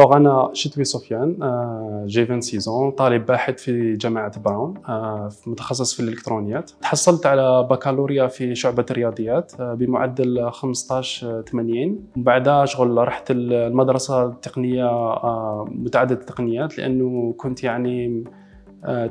أنا شتوي سفيان j'ai 26 ans طالب باحث في جامعة براون متخصص في الإلكترونيات. تحصلت على بكالوريا في شعبة الرياضيات بمعدل 15.80. وبعدها شغل رحت المدرسة التقنية متعددة التقنيات لأنه كنت يعني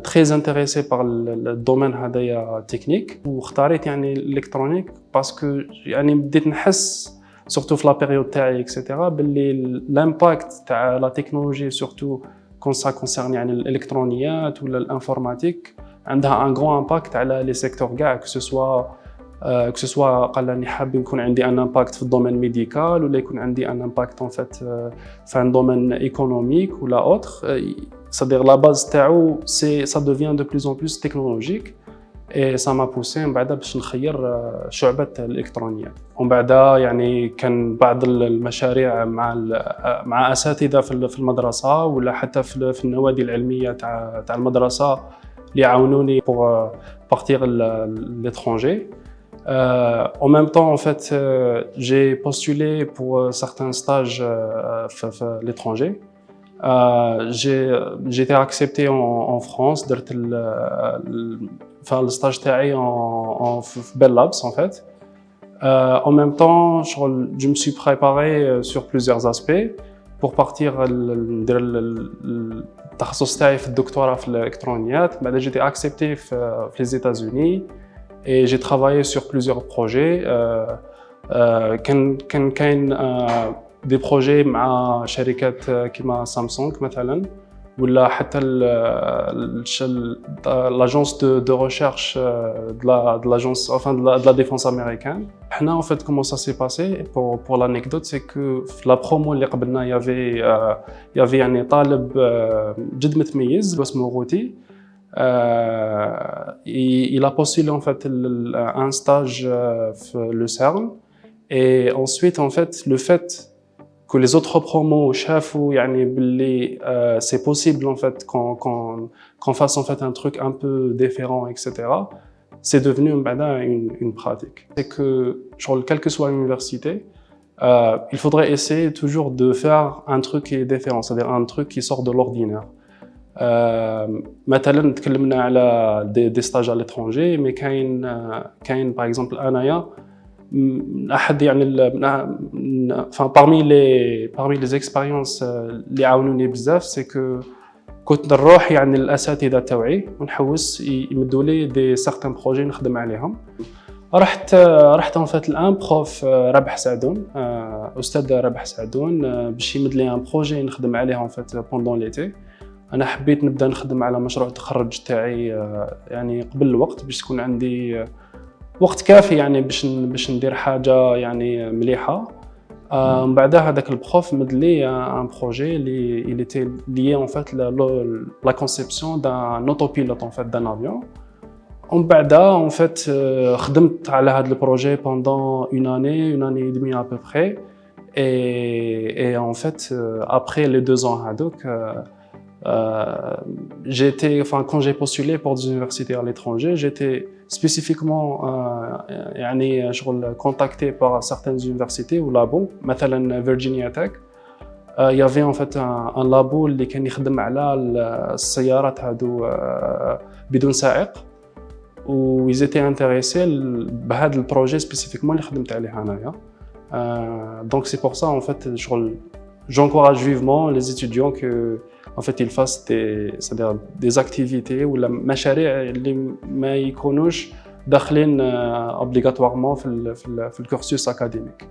très intéressé par le domaine هذايا تكنيك، واختاريت يعني الإلكترونيك باسكو يعني بديت نحس surtout في لا بيريود تاعي اكسيتيرا باللي الامباكت تاع لا تكنولوجي surtout كون سا كونسيرن يعني الالكترونيات ولا الانفورماتيك عندها ان غران امباكت على لي سيكتور كاع كو سوا قال راني حاب يكون عندي ان امباكت في الدومين ميديكال ولا يكون عندي ان امباكت ان فات في ان دومين ايكونوميك ولا اوتر c'est-à-dire la base تاعو ça devient de plus en plus technologique. et ça m'a poussé من بعد باش نخير شعبة الإلكترونيات. ومن بعد يعني كان بعض المشاريع مع أساتذة في المدرسة ولا حتى في النوادي العلمية تاع المدرسة اللي يعاونوني pour partir l'étranger. En même temps, en fait, j'ai postulé pour certains stages à l'étranger. J'ai été accepté en France, درت le stage تاعي في Bell Labs en fait. En même temps, je me suis préparé sur plusieurs aspects pour partir ندير التخصص تاعي في الدكتوراه في الإلكترونيات. بعد j'ai été accepté في les États-Unis et j'ai travaillé sur plusieurs projets. كاين des projets مع شركات كيما سامسونج مثلا ولا حتى l'agence de recherche de l'agence enfin de la défense américaine. حنا en fait comment ça s'est passé pour l'anecdote c'est que في la promo اللي قبلنا y avait يعني طالب جد متميز اسمه غوتي. Il a postulé en fait un stage في le CERN et ensuite en fait le fait que les autres promos شافوا يعني باللي c'est possible en fait qu'on fasse en fait un truc un peu différent etc. c'est devenu une pratique. C'est que quelle que soit l'université il faudrait essayer toujours de faire un truc qui est différent, c'est-à-dire un truc qui sort de l'ordinaire. مثلا تكلمنا على des stages à l'étranger mais كاين par exemple انايا احد يعني parmi les expériences اللي عاونوني بزاف سي كو كنت نروح يعني الاساتذه تاوعي ونحوس يمدوا لي دي سيغتان بروجي نخدم عليهم. رحت ان فات الان بروف رابح سعدون، استاذ رابح سعدون باش يمد لي ان بروجي نخدم عليه ان فات بوندون ليتي. انا حبيت نبدا نخدم على مشروع التخرج تاعي يعني قبل الوقت باش تكون عندي وقت كافي يعني باش ندير حاجه يعني مليحه. من بعدها هذاك البروف مد لي ان بروجي اللي il était lié en fait la conception d'un autopilote en fait d'un avion. ومن بعدها en fait خدمت على هذا البروجي pendant une année et demie à peu près et en fait après les 2 ans هذوك quand j'ai postulé pour des universités à l'étranger, j'étais spécifiquement يعني contacté par certaines universités ou labos, مثلا Virginia Tech. Il y avait en fait un labo اللي كان يخدم على السيارات هادو بدون سائق و ils étaient intéressés بهذا البروجي spécifiquement اللي خدمت عليه انايا. Donc c'est pour ça en fait j'encourage vivement les étudiants que en fait ils fassent c'est-à-dire des activités ou la مشاريع اللي ما يكونوش داخلين obligatoirement في الكورسوس académique.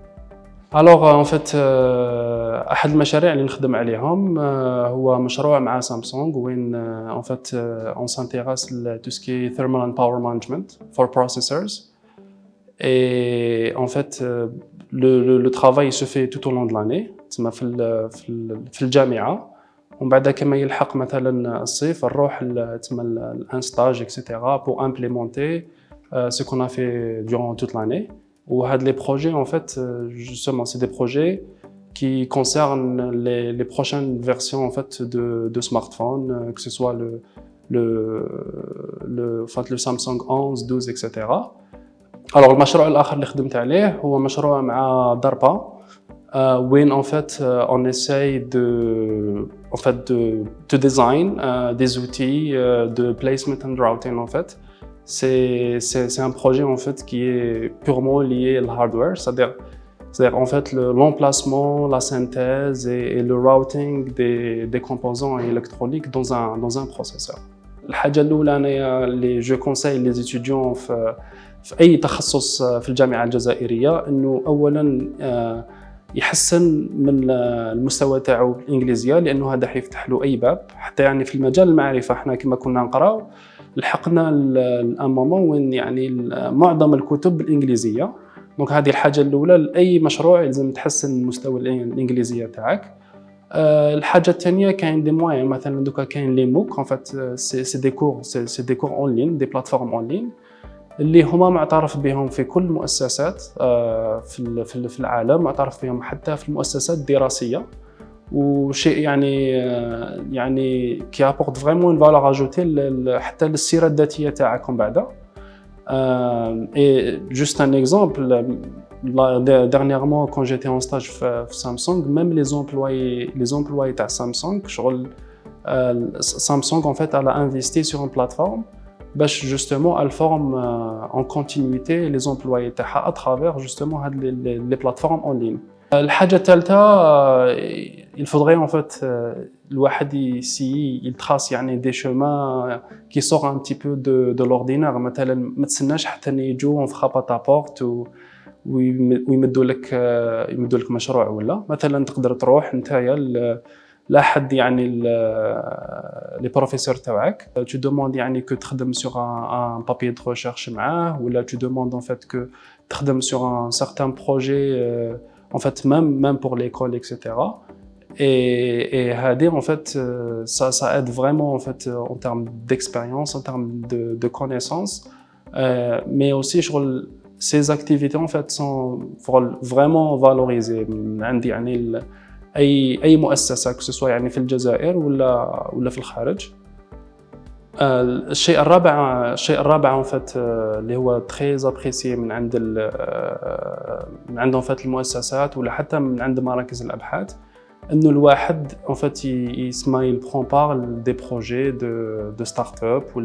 Alors en fait احد المشاريع اللي نخدم عليهم هو مشروع مع سامسونج وين en fait on s'intéresse à tout ce qui est thermal and power management for processors. Et en fait le travail se fait tout au long de l'année تسمى في الجامعه. ومن بعد كما يلحق مثلا الصيف نروح تسمى الان ستاج اكسيتيرا pour implémenter ce qu'on a fait durant toute l'année. وهاد les projets en fait justement c'est des projets qui concernent les prochaines versions en fait de smartphones, que ce soit le Samsung 11, 12 etc. Alors المشروع الاخر اللي خدمت عليه هو مشروع مع DARPA when en fait on essaye de design des outils de placement and routing en fait. C'est un projet en fait qui est purement lié au hardware, c'est-à-dire en fait l'emplacement, la synthèse et le routing des composants électroniques dans un processeur. الحاجة الأولى أنا اللي جو كونساي لي زيتيديون في أي تخصص في الجامعة الجزائرية إنه أولاً يحسن من المستوى تاعو بالإنجليزية لأنه هذا حيفتح له أي باب حتى يعني في المجال المعرفة إحنا كما كنا نقراو لحقنا الان مومون وين يعني معظم الكتب بالإنجليزية. دونك هذه الحاجة الأولى لأي مشروع لازم تحسن المستوى الإنجليزية تاعك. الحاجه الثانيه كاين دي موان مثلا دوكا كاين لي موك ان فات سي دي كور اون لين دي بلاتفورم اون لين اللي هما معترف بهم في كل المؤسسات في العالم، معترف بهم حتى في المؤسسات الدراسيه، وشيء يعني كي ابورت فريمون اون فالور اجوتي حتى للسيره الذاتيه تاعكم بعدا. Et juste un exemple, dernièrement quand j'étais en stage في Samsung, même les employés à Samsung, Samsung en fait elle a investi sur une plateforme باش justement elle forme en continuité les employés تاعها à travers justement les plateformes en ligne. الحاجة الثالثة il faudrait en fait الواحد il trace يعني des chemins qui sortent un petit peu de l'ordinaire. مثلا ما تسناش حتى يجوا في خابا تا بورت ويمدوا لك مشروع، ولا مثلا تقدر تروح نتايا لاحد يعني لي بروفيسور تاعك tu demandes يعني que تخدم sur un papier de recherche معاه، ولا tu demandes en fait que تخدم sur un certain projet en fait même pour l'école etc. Et هذه en fait ça aide vraiment en fait en termes d'expérience, en termes de connaissances, mais aussi ces activités en fait sont vraiment valorisées عندي يعني اي مؤسسه que ce soit يعني في الجزائر ولا في الخارج. الشيء الرابع en fait اللي هو très apprécié من عند en fait المؤسسات ولا حتى من عند مراكز الابحاث، انه الواحد en fait il prend part des projets de start-up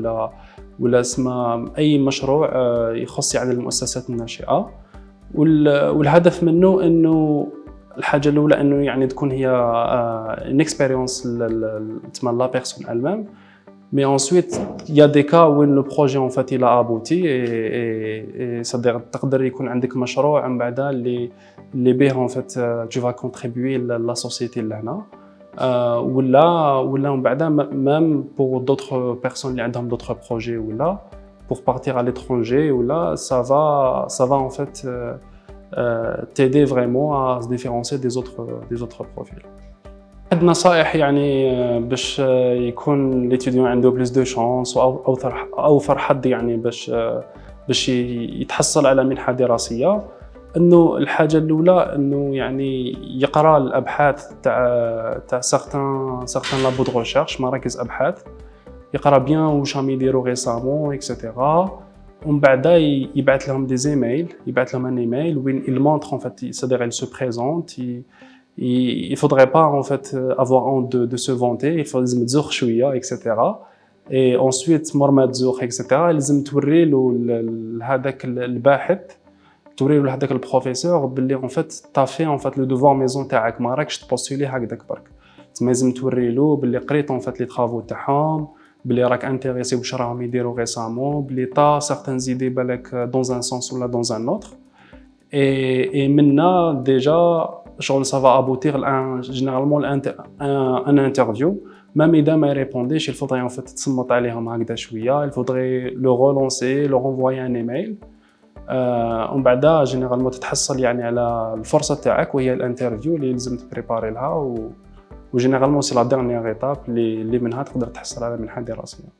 ولا اسمه اي مشروع يخص يعني المؤسسات الناشئه، والهدف منه انه الحاجه الاولى انه يعني تكون هي une expérience تسمى la personne elle-même. Mais ensuite, il y a des cas où le projet en fait il a abouti et c'est-à-dire تقدر يكون عندك مشروع من بعد اللي به en fait tu vas contribuer la société لهنا ولا من بعد même pour d'autres personnes اللي عندهم d'autres projets ولا pour partir à l'étranger ولا ça va en fait t'aider vraiment à se différencier des autres profils. واحد النصائح يعني باش يكون ليتيديون عنده بلوس دو شانس اوفر حظ يعني باش يتحصل على منحه دراسيه، انه الحاجه الاولى انه يعني يقرا الابحاث تاع سارتان لابو دو ريشيرش، مراكز ابحاث، يقرا بيان واش راهم يديروا ريسامون اكسيتيرا، ومن بعد يبعث لهم دي ايميل، يبعث لهم ان ايميل وين il montre en fait c'est-à-dire il se présente. Il faudrait pas en fait avoir honte de se vanter, il faut لازم تزوخ شويه etc. et ensuite مرمى تزوخ etc. لازم توري له هذاك الباحث، توري له هذاك البروفيسور باللي en fait t'as fait en fait le devoir maison تاعك، ما راكش تبوستولي هكذاك برك، لازم توري له باللي قريت en fait les travaux تاعهم، باللي راك انتريسي واش راهم يديروا ريسامون، باللي طا certaines idées بالك dans un sens ou dans un autre et maintenant déjà ça va aboutir généralement un interview. Même إذا ما يريبونديش il faudrait en fait تصمت عليهم هكذا شوية، il faudrait le relancer, leur envoyer un email. ومن بعدها généralement تتحصل يعني على الفرصة تاعك وهي الانترفيو اللي لازم تبريباري لها، وجينيرالمون سي لا ديرنيير ايتاب اللي منها تقدر تحصل على منحة دراسية.